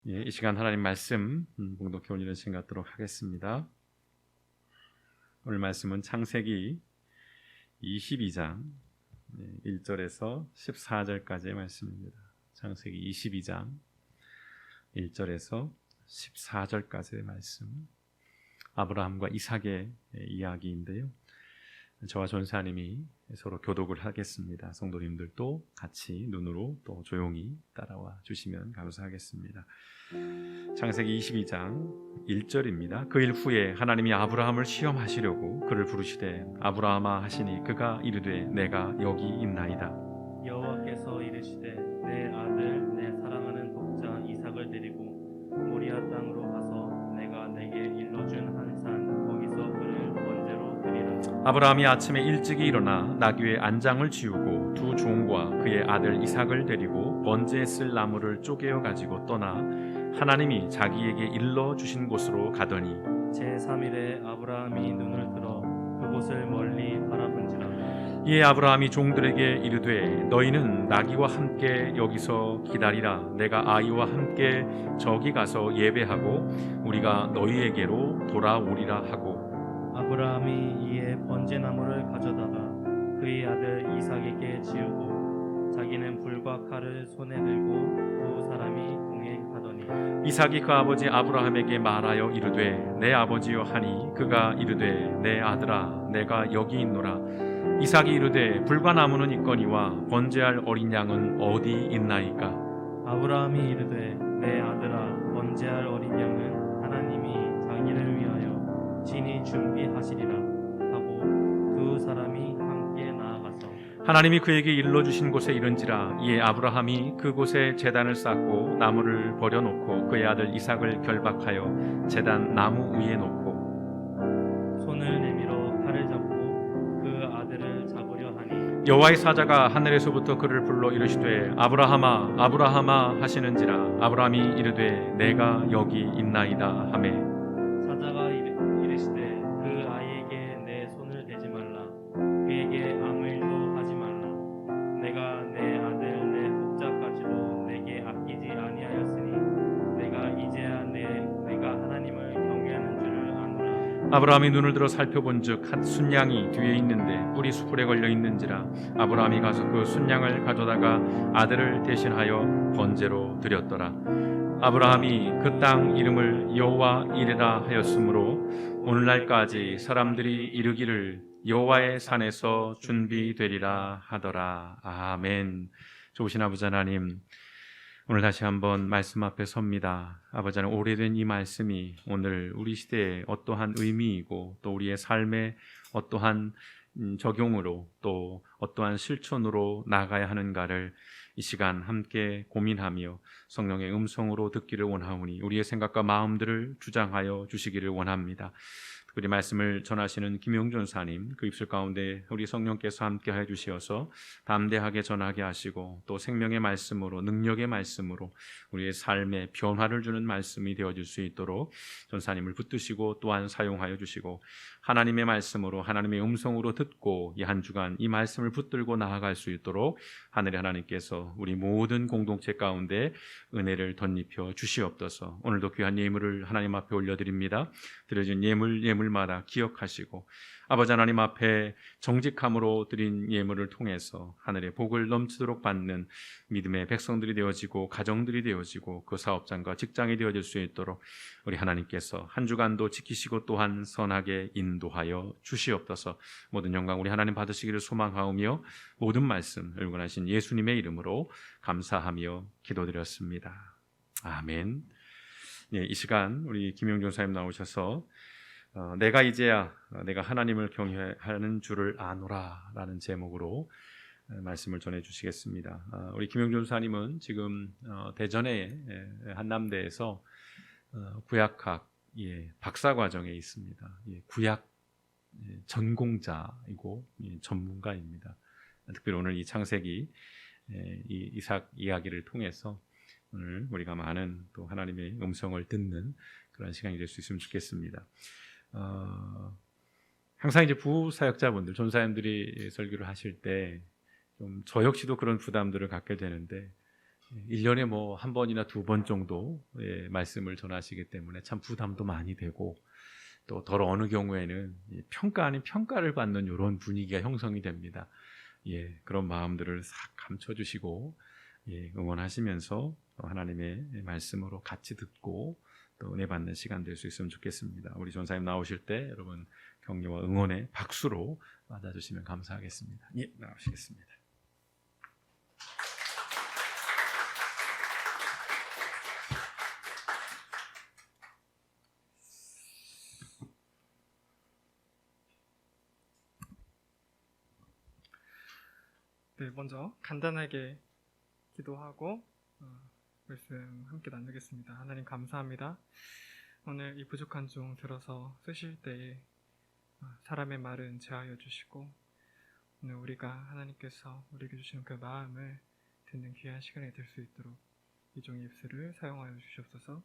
이 시간 하나님 말씀 봉독해 올리는 시간 갖도록 하겠습니다. 오늘 말씀은 창세기 22장 1절에서 14절까지의 말씀입니다. 창세기 22장 1절에서 14절까지의 말씀, 아브라함과 이삭의 이야기인데요. 저와 전사님이 서로 교독을 하겠습니다. 성도님들도 같이 눈으로 또 조용히 따라와 주시면 감사하겠습니다. 창세기 22장 1절입니다. 그 일 후에 하나님이 아브라함을 시험하시려고 그를 부르시되 아브라함아 하시니 그가 이르되 내가 여기 있나이다. 여호와께서 이르시되 내 아들 내 사랑하는 독자 이삭을 데리고 모리아 땅으로 가서 내가 내게 일러준 한 산 거기서 그를 번제로 드리라. 아브라함이 아침에 일찍이 일어나 나귀의 안장을 지우고 두 종과 그의 아들 이삭을 데리고 번제에 쓸 나무를 쪼개어 가지고 떠나 하나님이 자기에게 일러 주신 곳으로 가더니 제3일에 아브라함이 눈을 들어 그곳을 멀리 바라본지라. 이에 아브라함이 종들에게 이르되 너희는 나귀와 함께 여기서 기다리라. 내가 아이와 함께 저기 가서 예배하고 우리가 너희에게로 돌아오리라 하고 아브라함이 이에 번제나무를 가져다가 그의 아들 이삭에게 지우고 자기는 불과 칼을 손에 들고 두 사람이 동행하더니 이삭이 그 아버지 아브라함에게 말하여 이르되 내 아버지여 하니 그가 이르되 내 아들아 내가 여기 있노라. 이삭이 이르되 불과 나무는 있거니와 번제할 어린 양은 어디 있나이까. 아브라함이 이르되 내 아들아 번제할 어린 양은 하나님이 자기를 위하여 친히 준비하시리라 하고 두 사람이 함께 나아가서 하나님이 그에게 일러주신 곳에 이른지라. 이에 아브라함이 그곳에 제단을 쌓고 나무를 버려놓고 그의 아들 이삭을 결박하여 제단 나무 위에 놓고 손을 내밀어 칼을 잡고 그 아들을 잡으려 하니 여호와의 사자가 하늘에서부터 그를 불러 이르시되 아브라함아 아브라함아 하시는지라. 아브라함이 이르되 내가 여기 있나이다 하매 사자가 이르시되 그 아이에게 내 손을 대지 말라. 그에게 아무 일도 하지 말라. 내가 내 아들 내 독자까지도 내게 아끼지 아니하였으니 내가 이제야 내가 하나님을 경외하는 줄을 아노라. 아브라함이 눈을 들어 살펴본즉 한 순양이 뒤에 있는데 뿔이 수풀에 걸려 있는지라. 아브라함이 가서 그 순양을 가져다가 아들을 대신하여 번제로 드렸더라. 아브라함이 그 땅 이름을 여호와 이레라 하였으므로 오늘날까지 사람들이 이르기를 여호와의 산에서 준비되리라 하더라. 아멘. 좋으신 아버지 하나님, 오늘 다시 한번 말씀 앞에 섭니다. 아버지 하나님, 오래된 이 말씀이 오늘 우리 시대에 어떠한 의미이고 또 우리의 삶에 어떠한 적용으로 또 어떠한 실천으로 나가야 하는가를 이 시간 함께 고민하며 성령의 음성으로 듣기를 원하오니 우리의 생각과 마음들을 주장하여 주시기를 원합니다. 특별히 말씀을 전하시는 김용준 사님, 그 입술 가운데 우리 성령께서 함께하여 주시어서 담대하게 전하게 하시고 또 생명의 말씀으로, 능력의 말씀으로 우리의 삶에 변화를 주는 말씀이 되어질 수 있도록 전사님을 붙드시고 또한 사용하여 주시고 하나님의 말씀으로, 하나님의 음성으로 듣고 이 한 주간 이 말씀을 붙들고 나아갈 수 있도록 하늘의 하나님께서 우리 모든 공동체 가운데 은혜를 덧입혀 주시옵소서. 오늘도 귀한 예물을 하나님 앞에 올려드립니다. 드려진 예물마다 기억하시고 아버지 하나님 앞에 정직함으로 드린 예물을 통해서 하늘의 복을 넘치도록 받는 믿음의 백성들이 되어지고 가정들이 되어지고 그 사업장과 직장이 되어질 수 있도록 우리 하나님께서 한 주간도 지키시고 또한 선하게 인도하여 주시옵소서. 모든 영광 우리 하나님 받으시기를 소망하오며 모든 말씀 일관하신 예수님의 이름으로 감사하며 기도드렸습니다. 아멘. 예, 이 시간 우리 김용준 사님 나오셔서 내가 이제야 내가 하나님을 경외하는 줄을 아노라 라는 제목으로 말씀을 전해주시겠습니다. 우리 김용준 사님은 지금 대전의 한남대에서 구약학 박사과정에 있습니다. 구약 전공자이고 전문가입니다. 특별히 오늘 이 창세기 이 이삭 이야기를 통해서 오늘 우리가 많은 또 하나님의 음성을 듣는 그런 시간이 될 수 있으면 좋겠습니다. 항상 이제 부사역자분들, 전사님들이 설교를 하실 때 좀 저 역시도 그런 부담들을 갖게 되는데 1년에 뭐 한 번이나 두 번 정도 말씀을 전하시기 때문에 참 부담도 많이 되고 또 덜 어느 경우에는 평가 아닌 평가를 받는 이런 분위기가 형성이 됩니다. 그런 마음들을 싹 감춰주시고 응원하시면서 하나님의 말씀으로 같이 듣고 또 은혜 받는 시간 될 수 있으면 좋겠습니다. 우리 전사님 나오실 때 여러분 격려와 응원의 박수로 맞아주시면 감사하겠습니다. 나오시겠습니다. 네, 먼저 간단하게 기도하고 말씀 함께 나누겠습니다. 하나님 감사합니다. 오늘 이 부족한 중 들어서 쓰실 때에 사람의 말은 제하여 주시고 오늘 우리가 하나님께서 우리에게 주시는 그 마음을 듣는 귀한 시간이 될 수 있도록 이 종의 입술을 사용하여 주시옵소서.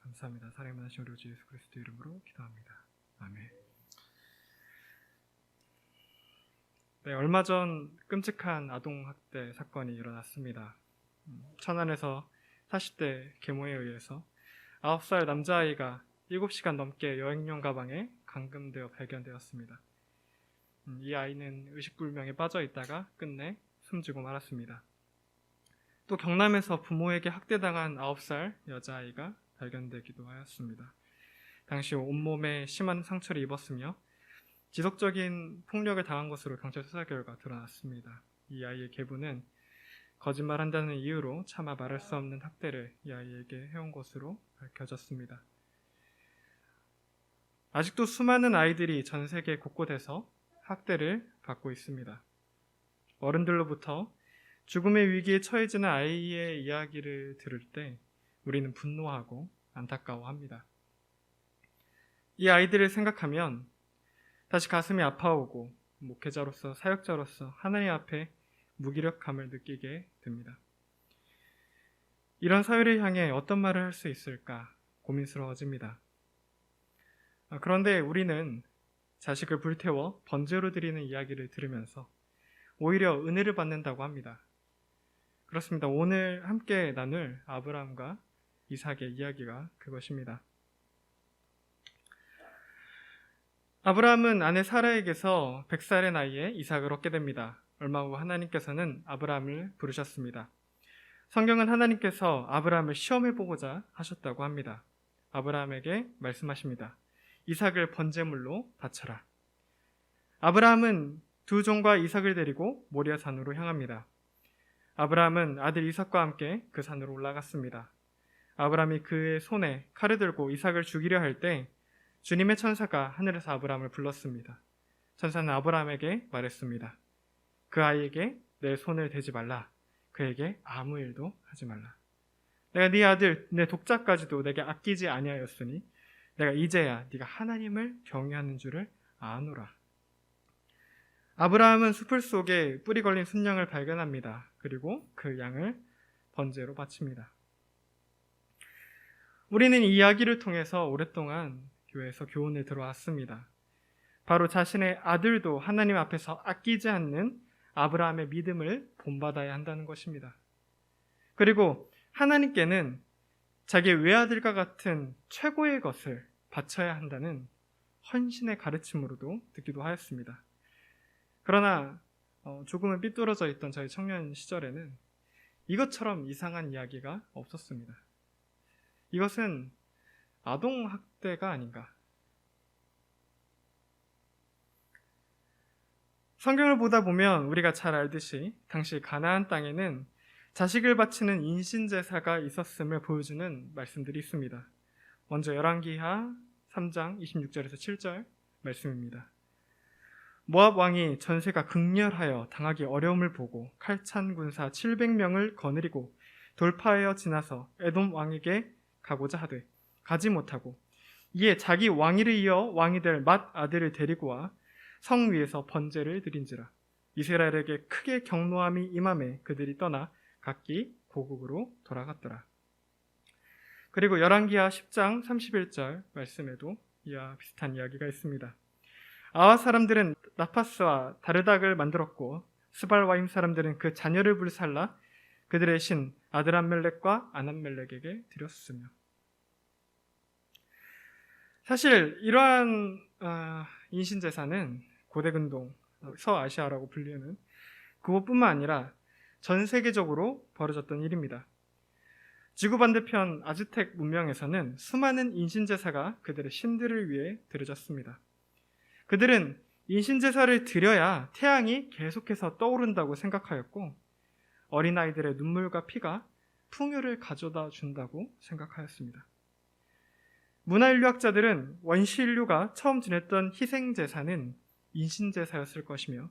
감사합니다. 사랑의 만하신 우리 주 예수 그리스도 이름으로 기도합니다. 아멘. 네, 얼마 전 끔찍한 아동학대 사건이 일어났습니다. 천안에서 40대 계모에 의해서 9살 남자아이가 7시간 넘게 여행용 가방에 감금되어 발견되었습니다. 이 아이는 의식불명에 빠져 있다가 끝내 숨지고 말았습니다. 또 경남에서 부모에게 학대당한 9살 여자아이가 발견되기도 하였습니다. 당시 온몸에 심한 상처를 입었으며 지속적인 폭력을 당한 것으로 경찰 수사 결과 드러났습니다. 이 아이의 계부는 거짓말한다는 이유로 차마 말할 수 없는 학대를 이 아이에게 해온 것으로 밝혀졌습니다. 아직도 수많은 아이들이 전 세계 곳곳에서 학대를 받고 있습니다. 어른들로부터 죽음의 위기에 처해지는 아이의 이야기를 들을 때 우리는 분노하고 안타까워합니다. 이 아이들을 생각하면 다시 가슴이 아파오고 목회자로서 사역자로서 하나님 앞에 무기력함을 느끼게 됩니다. 이런 사회를 향해 어떤 말을 할 수 있을까 고민스러워집니다. 그런데 우리는 자식을 불태워 번제로 드리는 이야기를 들으면서 오히려 은혜를 받는다고 합니다. 그렇습니다. 오늘 함께 나눌 아브라함과 이삭의 이야기가 그것입니다. 아브라함은 아내 사라에게서 100살의 나이에 이삭을 얻게 됩니다. 얼마 후 하나님께서는 아브라함을 부르셨습니다. 성경은 하나님께서 아브라함을 시험해보고자 하셨다고 합니다. 아브라함에게 말씀하십니다. 이삭을 번제물로 바쳐라. 아브라함은 두 종과 이삭을 데리고 모리아 산으로 향합니다. 아브라함은 아들 이삭과 함께 그 산으로 올라갔습니다. 아브라함이 그의 손에 칼을 들고 이삭을 죽이려 할 때 주님의 천사가 하늘에서 아브라함을 불렀습니다. 천사는 아브라함에게 말했습니다. 그 아이에게 내 손을 대지 말라. 그에게 아무 일도 하지 말라. 내가 네 아들 내 독자까지도 내게 아끼지 아니하였으니 내가 이제야 네가 하나님을 경외하는 줄을 아노라. 아브라함은 숲을 속에 뿔이 걸린 순양을 발견합니다. 그리고 그 양을 번제로 바칩니다. 우리는 이 이야기를 통해서 오랫동안 교회에서 교훈을 들어왔습니다. 바로 자신의 아들도 하나님 앞에서 아끼지 않는 아브라함의 믿음을 본받아야 한다는 것입니다. 그리고 하나님께는 자기의 외아들과 같은 최고의 것을 바쳐야 한다는 헌신의 가르침으로도 듣기도 하였습니다. 그러나 조금은 삐뚤어져 있던 저희 청년 시절에는 이것처럼 이상한 이야기가 없었습니다. 이것은 아동학대가 아닌가. 성경을 보다 보면 우리가 잘 알듯이 당시 가나안 땅에는 자식을 바치는 인신제사가 있었음을 보여주는 말씀들이 있습니다. 먼저 열왕기하 3장 26절에서 7절 말씀입니다. 모압 왕이 전세가 극렬하여 당하기 어려움을 보고 칼찬 군사 700명을 거느리고 돌파하여 지나서 에돔 왕에게 가고자 하되 가지 못하고 이에 자기 왕위를 이어 왕이 될 맏 아들을 데리고 와 성 위에서 번제를 드린지라. 이스라엘에게 크게 경노함이 임함에 그들이 떠나 각기 고국으로 돌아갔더라. 그리고 열왕기하 10장 31절 말씀에도 이와 비슷한 이야기가 있습니다. 아와 사람들은 나파스와 다르닥을 만들었고 스발와임 사람들은 그 자녀를 불살라 그들의 신 아들 암멜렉과 아남멜렉에게 드렸으며. 사실 이러한 인신제사는 고대근동, 서아시아라고 불리는 그것뿐만 아니라 전 세계적으로 벌어졌던 일입니다. 지구 반대편 아즈텍 문명에서는 수많은 인신제사가 그들의 신들을 위해 드려졌습니다. 그들은 인신제사를 드려야 태양이 계속해서 떠오른다고 생각하였고 어린아이들의 눈물과 피가 풍요를 가져다 준다고 생각하였습니다. 문화인류학자들은 원시인류가 처음 지냈던 희생제사는 인신제사였을 것이며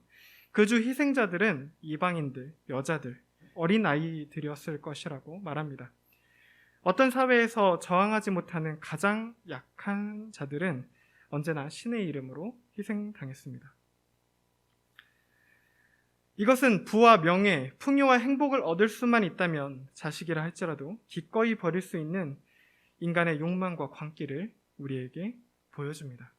그 주 희생자들은 이방인들, 여자들, 어린아이들이었을 것이라고 말합니다. 어떤 사회에서 저항하지 못하는 가장 약한 자들은 언제나 신의 이름으로 희생당했습니다. 이것은 부와 명예, 풍요와 행복을 얻을 수만 있다면 자식이라 할지라도 기꺼이 버릴 수 있는 인간의 욕망과 광기를 우리에게 보여줍니다.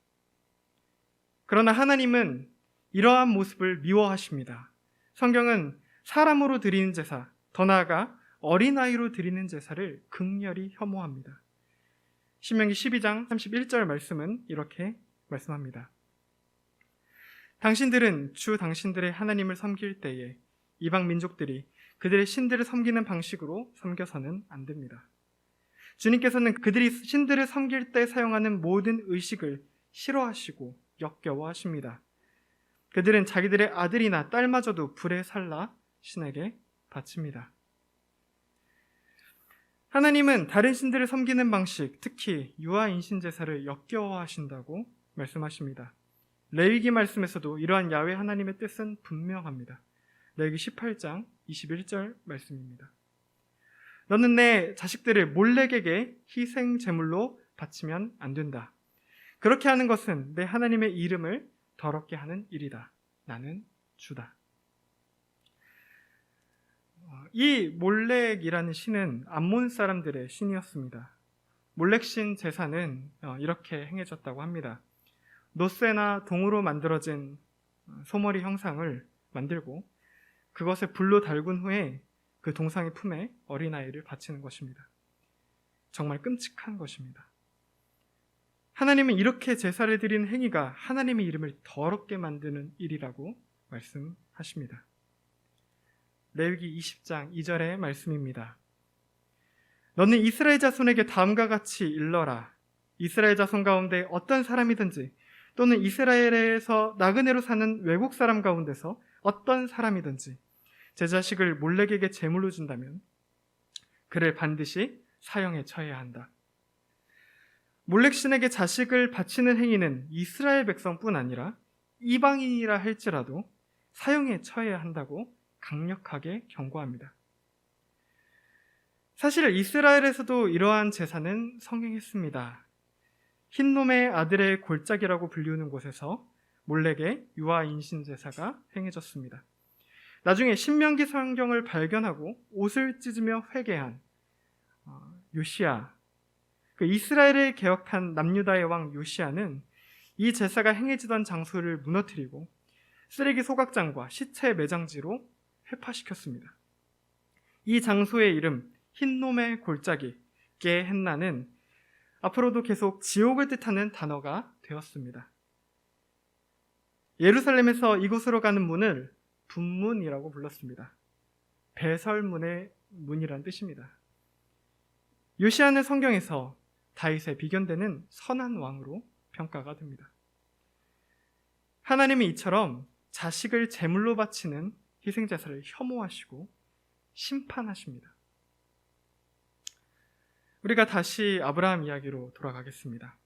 그러나 하나님은 이러한 모습을 미워하십니다. 성경은 사람으로 드리는 제사, 더 나아가 어린아이로 드리는 제사를 극렬히 혐오합니다. 신명기 12장 31절 말씀은 이렇게 말씀합니다. 당신들은 주 당신들의 하나님을 섬길 때에 이방 민족들이 그들의 신들을 섬기는 방식으로 섬겨서는 안 됩니다. 주님께서는 그들이 신들을 섬길 때 사용하는 모든 의식을 싫어하시고 역겨워하십니다. 그들은 자기들의 아들이나 딸마저도 불에 살라 신에게 바칩니다. 하나님은 다른 신들을 섬기는 방식, 특히 유아 인신 제사를 역겨워하신다고 말씀하십니다. 레위기 말씀에서도 이러한 야훼 하나님의 뜻은 분명합니다. 레위기 18장 21절 말씀입니다. 너는 내 자식들을 몰렉에게 희생 제물로 바치면 안 된다. 그렇게 하는 것은 내 하나님의 이름을 더럽게 하는 일이다. 나는 주다. 이 몰렉이라는 신은 암몬 사람들의 신이었습니다. 몰렉신 제사는 이렇게 행해졌다고 합니다. 노쇠나 동으로 만들어진 소머리 형상을 만들고 그것을 불로 달군 후에 그 동상의 품에 어린아이를 바치는 것입니다. 정말 끔찍한 것입니다. 하나님은 이렇게 제사를 드리는 행위가 하나님의 이름을 더럽게 만드는 일이라고 말씀하십니다. 레위기 20장 2절의 말씀입니다. 너는 이스라엘 자손에게 다음과 같이 일러라. 이스라엘 자손 가운데 어떤 사람이든지 또는 이스라엘에서 나그네로 사는 외국 사람 가운데서 어떤 사람이든지 제 자식을 몰렉에게 제물로 준다면 그를 반드시 사형에 처해야 한다. 몰렉신에게 자식을 바치는 행위는 이스라엘 백성뿐 아니라 이방인이라 할지라도 사형에 처해야 한다고 강력하게 경고합니다. 사실 이스라엘에서도 이러한 제사는 성행했습니다. 흰놈의 아들의 골짜기라고 불리우는 곳에서 몰렉의 유아 인신 제사가 행해졌습니다. 나중에 신명기 성경을 발견하고 옷을 찢으며 회개한 요시야, 그 이스라엘을 개혁한 남유다의 왕 요시야는 이 제사가 행해지던 장소를 무너뜨리고 쓰레기 소각장과 시체 매장지로 회파시켰습니다. 이 장소의 이름 흰놈의 골짜기, 게헨나는 앞으로도 계속 지옥을 뜻하는 단어가 되었습니다. 예루살렘에서 이곳으로 가는 문을 분문이라고 불렀습니다. 배설문의 문이란 뜻입니다. 요시야는 성경에서 다윗의 비견되는 선한 왕으로 평가가 됩니다. 하나님이 이처럼 자식을 제물로 바치는 희생제사를 혐오하시고 심판하십니다. 우리가 다시 아브라함 이야기로 돌아가겠습니다.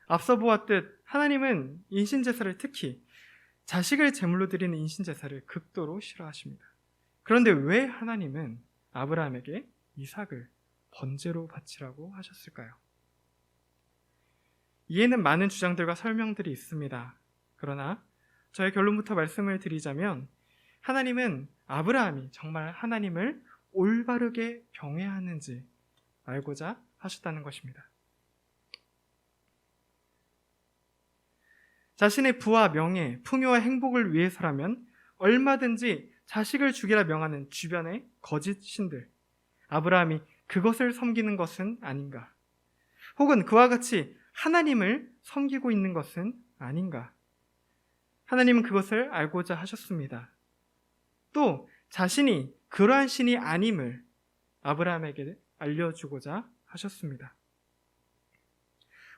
앞서 보았듯 하나님은 인신제사를, 특히 자식을 제물로 드리는 인신제사를 극도로 싫어하십니다. 그런데 왜 하나님은 아브라함에게 이삭을 번제로 바치라고 하셨을까요? 이에는 많은 주장들과 설명들이 있습니다. 그러나 저의 결론부터 말씀을 드리자면 하나님은 아브라함이 정말 하나님을 올바르게 경외하는지 알고자 하셨다는 것입니다. 자신의 부와 명예, 풍요와 행복을 위해서라면 얼마든지 자식을 죽이라 명하는 주변의 거짓 신들, 아브라함이 그것을 섬기는 것은 아닌가? 혹은 그와 같이 하나님을 섬기고 있는 것은 아닌가? 하나님은 그것을 알고자 하셨습니다. 또 자신이 그러한 신이 아님을 아브라함에게 알려주고자 하셨습니다.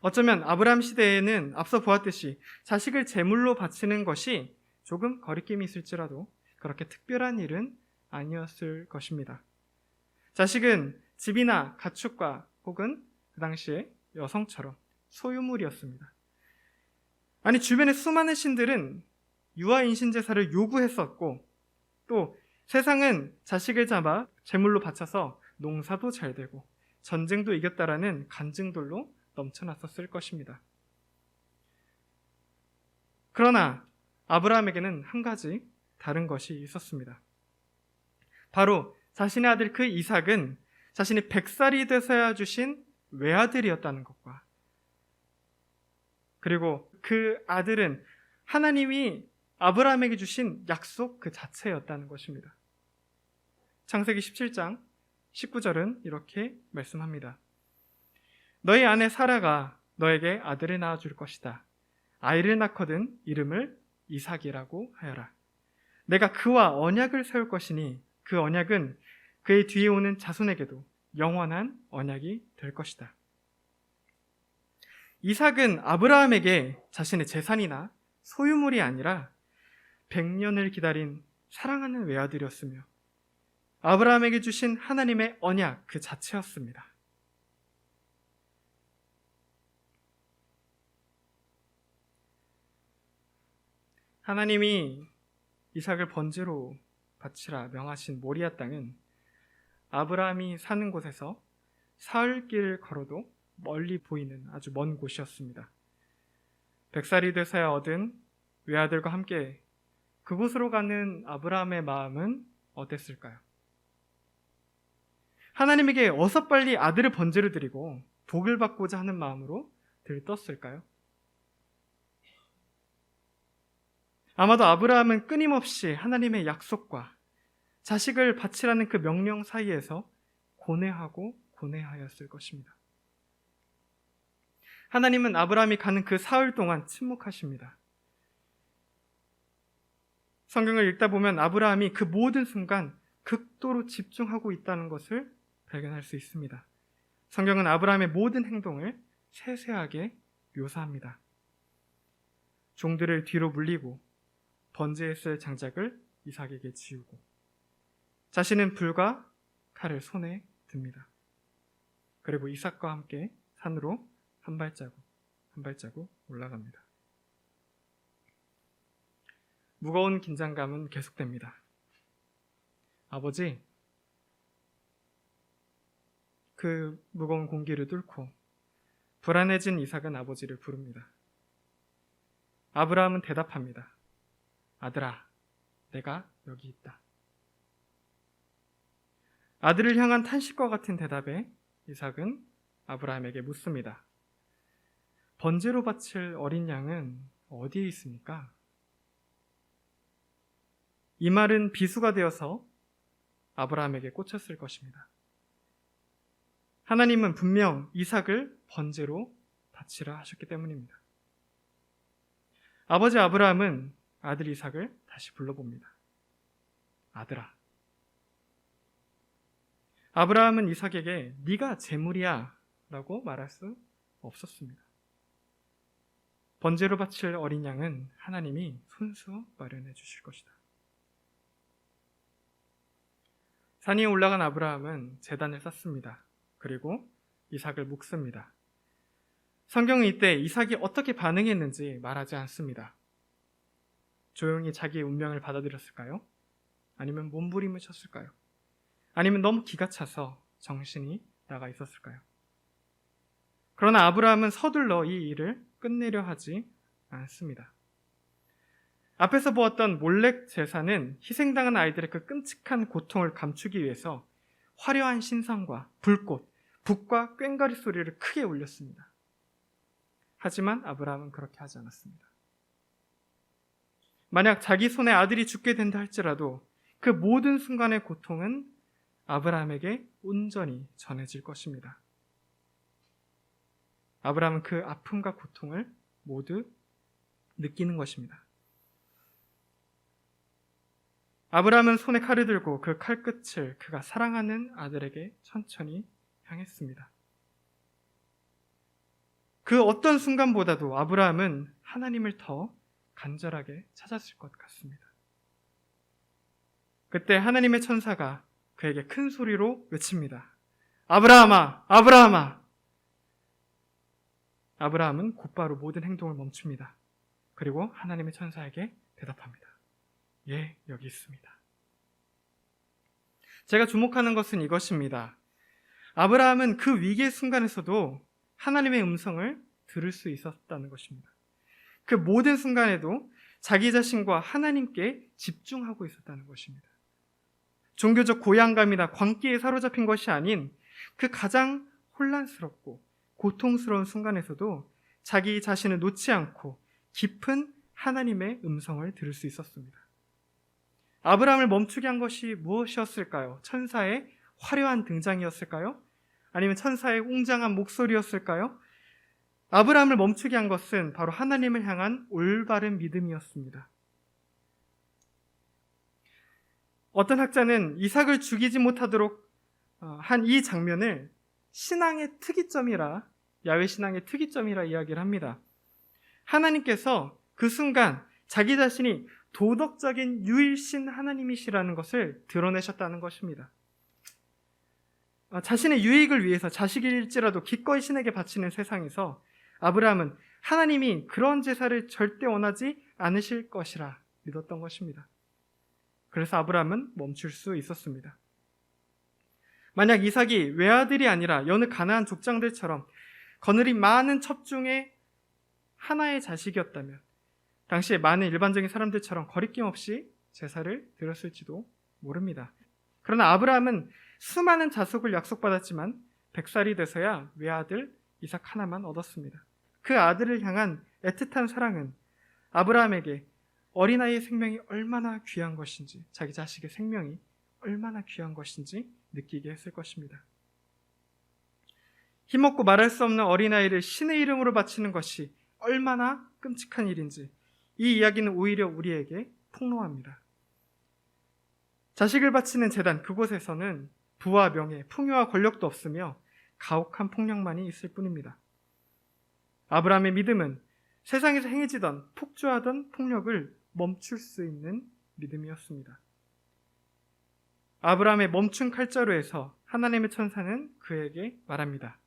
어쩌면 아브라함 시대에는 앞서 보았듯이 자식을 제물로 바치는 것이 조금 거리낌이 있을지라도 그렇게 특별한 일은 아니었을 것입니다. 자식은 집이나 가축과 혹은 그 당시에 여성처럼 소유물이었습니다. 아니, 주변의 수많은 신들은 유아 인신 제사를 요구했었고, 또 세상은 자식을 잡아 제물로 바쳐서 농사도 잘 되고 전쟁도 이겼다라는 간증들로 넘쳐났었을 것입니다. 그러나 아브라함에게는 한 가지 다른 것이 있었습니다. 바로 자신의 아들 그 이삭은 자신이 100살이 돼서야 주신 외아들이었다는 것과, 그리고 그 아들은 하나님이 아브라함에게 주신 약속 그 자체였다는 것입니다. 창세기 17장 19절은 이렇게 말씀합니다. 너희 아내 사라가 너에게 아들을 낳아줄 것이다. 아이를 낳거든 이름을 이삭이라고 하여라. 내가 그와 언약을 세울 것이니 그 언약은 그의 뒤에 오는 자손에게도 영원한 언약이 될 것이다. 이삭은 아브라함에게 자신의 재산이나 소유물이 아니라 100년을 기다린 사랑하는 외아들이었으며 아브라함에게 주신 하나님의 언약 그 자체였습니다. 하나님이 이삭을 번제로 바치라 명하신 모리아 땅은 아브라함이 사는 곳에서 사흘길 걸어도 멀리 보이는 아주 먼 곳이었습니다. 100살이 돼서야 얻은 외아들과 함께 그곳으로 가는 아브라함의 마음은 어땠을까요? 하나님에게 어서 빨리 아들을 번제로 드리고 복을 받고자 하는 마음으로 들떴을까요? 아마도 아브라함은 끊임없이 하나님의 약속과 자식을 바치라는 그 명령 사이에서 고뇌하고 고뇌하였을 것입니다. 하나님은 아브라함이 가는 그 사흘 동안 침묵하십니다. 성경을 읽다 보면 아브라함이 그 모든 순간 극도로 집중하고 있다는 것을 발견할 수 있습니다. 성경은 아브라함의 모든 행동을 세세하게 묘사합니다. 종들을 뒤로 물리고 번제에 쓸 장작을 이삭에게 지우고 자신은 불과 칼을 손에 듭니다. 그리고 이삭과 함께 산으로 한 발자국 한 발자국 올라갑니다. 무거운 긴장감은 계속됩니다. 아버지, 그 무거운 공기를 뚫고 불안해진 이삭은 아버지를 부릅니다. 아브라함은 대답합니다. 아들아, 내가 여기 있다. 아들을 향한 탄식과 같은 대답에 이삭은 아브라함에게 묻습니다. 번제로 바칠 어린 양은 어디에 있습니까? 이 말은 비수가 되어서 아브라함에게 꽂혔을 것입니다. 하나님은 분명 이삭을 번제로 바치라 하셨기 때문입니다. 아버지 아브라함은 아들 이삭을 다시 불러봅니다. 아들아. 아브라함은 이삭에게 네가 제물이야 라고 말할 수 없었습니다. 번제로 바칠 어린 양은 하나님이 손수 마련해 주실 것이다. 산 위에 올라간 아브라함은 제단을 쌓습니다. 그리고 이삭을 묶습니다. 성경은 이때 이삭이 어떻게 반응했는지 말하지 않습니다. 조용히 자기의 운명을 받아들였을까요? 아니면 몸부림을 쳤을까요? 아니면 너무 기가 차서 정신이 나가 있었을까요? 그러나 아브라함은 서둘러 이 일을 끝내려 하지 않습니다. 앞에서 보았던 몰렉 제사는 희생당한 아이들의 그 끔찍한 고통을 감추기 위해서 화려한 신상과 불꽃, 북과 꽹과리 소리를 크게 울렸습니다. 하지만 아브라함은 그렇게 하지 않았습니다. 만약 자기 손에 아들이 죽게 된다 할지라도 그 모든 순간의 고통은 아브라함에게 온전히 전해질 것입니다. 아브라함은 그 아픔과 고통을 모두 느끼는 것입니다. 아브라함은 손에 칼을 들고 그 칼끝을 그가 사랑하는 아들에게 천천히 향했습니다. 그 어떤 순간보다도 아브라함은 하나님을 더 간절하게 찾았을 것 같습니다. 그때 하나님의 천사가 그에게 큰 소리로 외칩니다. 아브라함아! 아브라함아! 아브라함은 곧바로 모든 행동을 멈춥니다. 그리고 하나님의 천사에게 대답합니다. 예, 여기 있습니다. 제가 주목하는 것은 이것입니다. 아브라함은 그 위기의 순간에서도 하나님의 음성을 들을 수 있었다는 것입니다. 그 모든 순간에도 자기 자신과 하나님께 집중하고 있었다는 것입니다. 종교적 고향감이나 광기에 사로잡힌 것이 아닌 그 가장 혼란스럽고 고통스러운 순간에서도 자기 자신을 놓지 않고 깊은 하나님의 음성을 들을 수 있었습니다. 아브라함을 멈추게 한 것이 무엇이었을까요? 천사의 화려한 등장이었을까요? 아니면 천사의 웅장한 목소리였을까요? 아브라함을 멈추게 한 것은 바로 하나님을 향한 올바른 믿음이었습니다. 어떤 학자는 이삭을 죽이지 못하도록 한 이 장면을 신앙의 특이점이라, 야훼 신앙의 특이점이라 이야기를 합니다. 하나님께서 그 순간 자기 자신이 도덕적인 유일신 하나님이시라는 것을 드러내셨다는 것입니다. 자신의 유익을 위해서 자식일지라도 기꺼이 신에게 바치는 세상에서 아브라함은 하나님이 그런 제사를 절대 원하지 않으실 것이라 믿었던 것입니다. 그래서 아브라함은 멈출 수 있었습니다. 만약 이삭이 외아들이 아니라 여느 가나안 족장들처럼 거느린 많은 첩 중에 하나의 자식이었다면 당시에 많은 일반적인 사람들처럼 거리낌 없이 제사를 드렸을지도 모릅니다. 그러나 아브라함은 수많은 자손을 약속받았지만 100살이 돼서야 외아들 이삭 하나만 얻었습니다. 그 아들을 향한 애틋한 사랑은 아브라함에게 어린아이의 생명이 얼마나 귀한 것인지, 자기 자식의 생명이 얼마나 귀한 것인지 느끼게 했을 것입니다. 힘없고 말할 수 없는 어린아이를 신의 이름으로 바치는 것이 얼마나 끔찍한 일인지 이 이야기는 오히려 우리에게 폭로합니다. 자식을 바치는 제단 그곳에서는 부와 명예, 풍요와 권력도 없으며 가혹한 폭력만이 있을 뿐입니다. 아브라함의 믿음은 세상에서 행해지던 폭주하던 폭력을 멈출 수 있는 믿음이었습니다. 아브라함의 멈춘 칼자루에서 하나님의 천사는 그에게 말합니다.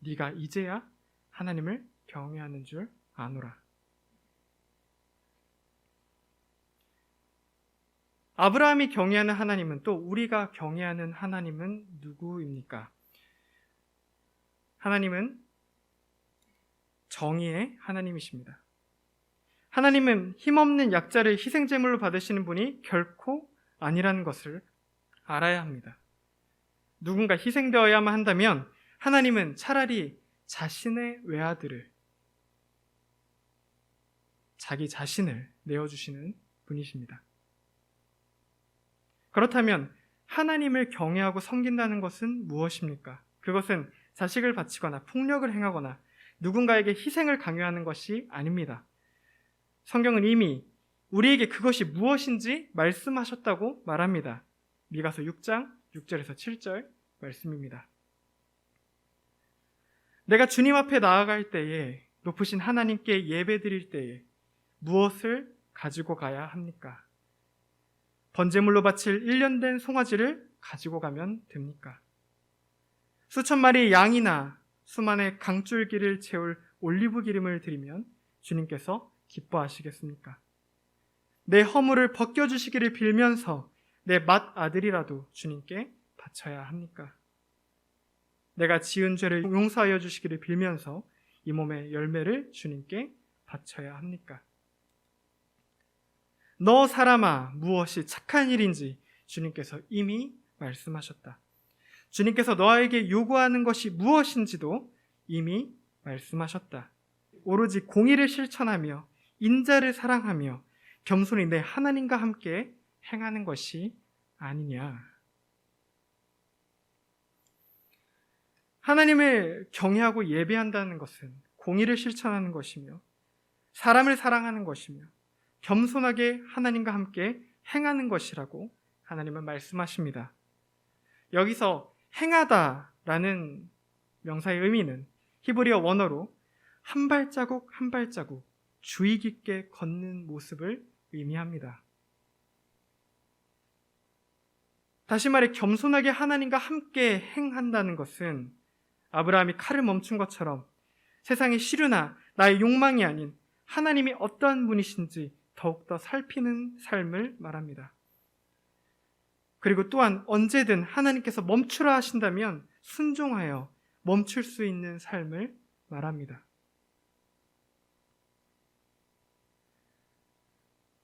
네가 이제야 하나님을 경외하는 줄 아노라. 아브라함이 경외하는 하나님은 또 우리가 경외하는 하나님은 누구입니까? 하나님은 정의의 하나님이십니다. 하나님은 힘없는 약자를 희생제물로 받으시는 분이 결코 아니라는 것을 알아야 합니다. 누군가 희생되어야만 한다면 하나님은 차라리 자신의 외아들을, 자기 자신을 내어주시는 분이십니다. 그렇다면 하나님을 경외하고 섬긴다는 것은 무엇입니까? 그것은 자식을 바치거나 폭력을 행하거나 누군가에게 희생을 강요하는 것이 아닙니다. 성경은 이미 우리에게 그것이 무엇인지 말씀하셨다고 말합니다. 미가서 6장 6절에서 7절 말씀입니다. 내가 주님 앞에 나아갈 때에, 높으신 하나님께 예배드릴 때에 무엇을 가지고 가야 합니까? 번제물로 바칠 1년 된 송아지를 가지고 가면 됩니까? 수천 마리의 양이나 수만의 강줄기를 채울 올리브 기름을 드리면 주님께서 기뻐하시겠습니까? 내 허물을 벗겨주시기를 빌면서 내 맏아들이라도 주님께 바쳐야 합니까? 내가 지은 죄를 용서하여 주시기를 빌면서 이 몸의 열매를 주님께 바쳐야 합니까? 너 사람아, 무엇이 착한 일인지 주님께서 이미 말씀하셨다. 주님께서 너에게 요구하는 것이 무엇인지도 이미 말씀하셨다. 오로지 공의를 실천하며 인자를 사랑하며 겸손히 내 하나님과 함께 행하는 것이 아니냐. 하나님을 경외하고 예배한다는 것은 공의를 실천하는 것이며 사람을 사랑하는 것이며 겸손하게 하나님과 함께 행하는 것이라고 하나님은 말씀하십니다. 여기서 행하다라는 명사의 의미는 히브리어 원어로 한 발자국 한 발자국 주의 깊게 걷는 모습을 의미합니다. 다시 말해 겸손하게 하나님과 함께 행한다는 것은 아브라함이 칼을 멈춘 것처럼 세상의 시류나 나의 욕망이 아닌 하나님이 어떠한 분이신지 더욱더 살피는 삶을 말합니다. 그리고 또한 언제든 하나님께서 멈추라 하신다면 순종하여 멈출 수 있는 삶을 말합니다.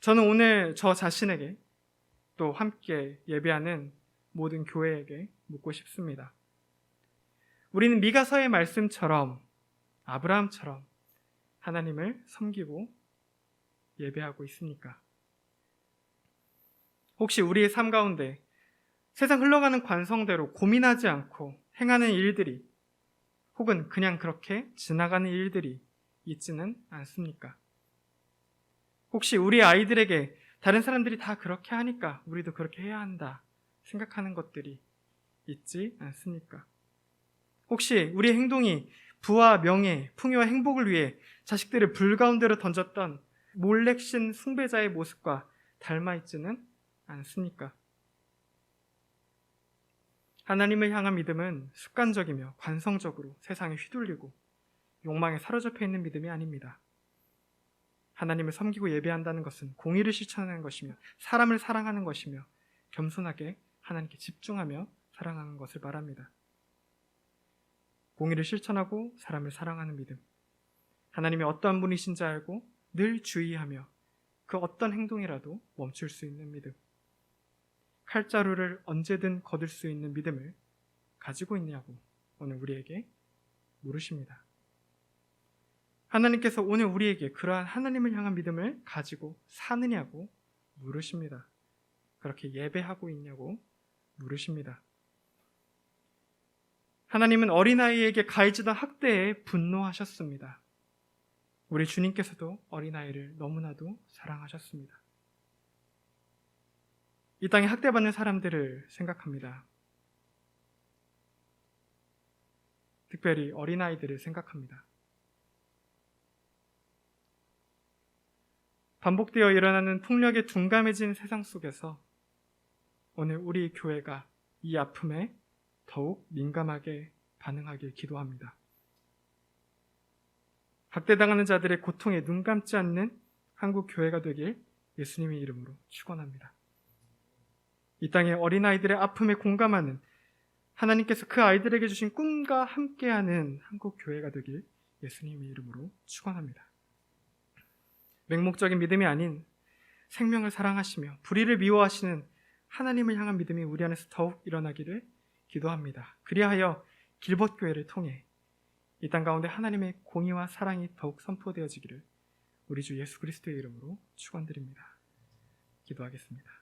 저는 오늘 저 자신에게 또 함께 예배하는 모든 교회에게 묻고 싶습니다. 우리는 미가서의 말씀처럼 아브라함처럼 하나님을 섬기고 예배하고 있습니까? 혹시 우리의 삶 가운데 세상 흘러가는 관성대로 고민하지 않고 행하는 일들이 혹은 그냥 그렇게 지나가는 일들이 있지는 않습니까? 혹시 우리 아이들에게 다른 사람들이 다 그렇게 하니까 우리도 그렇게 해야 한다 생각하는 것들이 있지 않습니까? 혹시 우리의 행동이 부와 명예, 풍요와 행복을 위해 자식들을 불 가운데로 던졌던 몰렉신 숭배자의 모습과 닮아 있지는 않습니까? 하나님을 향한 믿음은 습관적이며 관성적으로 세상에 휘둘리고 욕망에 사로잡혀 있는 믿음이 아닙니다. 하나님을 섬기고 예배한다는 것은 공의를 실천하는 것이며 사람을 사랑하는 것이며 겸손하게 하나님께 집중하며 사랑하는 것을 말합니다. 공의를 실천하고 사람을 사랑하는 믿음, 하나님이 어떠한 분이신지 알고 늘 주의하며 그 어떤 행동이라도 멈출 수 있는 믿음, 칼자루를 언제든 거둘 수 있는 믿음을 가지고 있냐고 오늘 우리에게 물으십니다. 하나님께서 오늘 우리에게 그러한 하나님을 향한 믿음을 가지고 사느냐고 물으십니다. 그렇게 예배하고 있냐고 물으십니다. 하나님은 어린아이에게 가해지던 학대에 분노하셨습니다. 우리 주님께서도 어린아이를 너무나도 사랑하셨습니다. 이 땅에 학대받는 사람들을 생각합니다. 특별히 어린아이들을 생각합니다. 반복되어 일어나는 폭력에 둔감해진 세상 속에서 오늘 우리 교회가 이 아픔에 더욱 민감하게 반응하길 기도합니다. 학대당하는 자들의 고통에 눈 감지 않는 한국 교회가 되길 예수님의 이름으로 축원합니다. 이 땅의 어린아이들의 아픔에 공감하는 하나님께서 그 아이들에게 주신 꿈과 함께하는 한국 교회가 되길 예수님의 이름으로 축원합니다. 맹목적인 믿음이 아닌 생명을 사랑하시며 불의를 미워하시는 하나님을 향한 믿음이 우리 안에서 더욱 일어나기를 기도합니다. 그리하여 길벗교회를 통해 이 땅 가운데 하나님의 공의와 사랑이 더욱 선포되어지기를 우리 주 예수 그리스도의 이름으로 축원드립니다. 기도하겠습니다.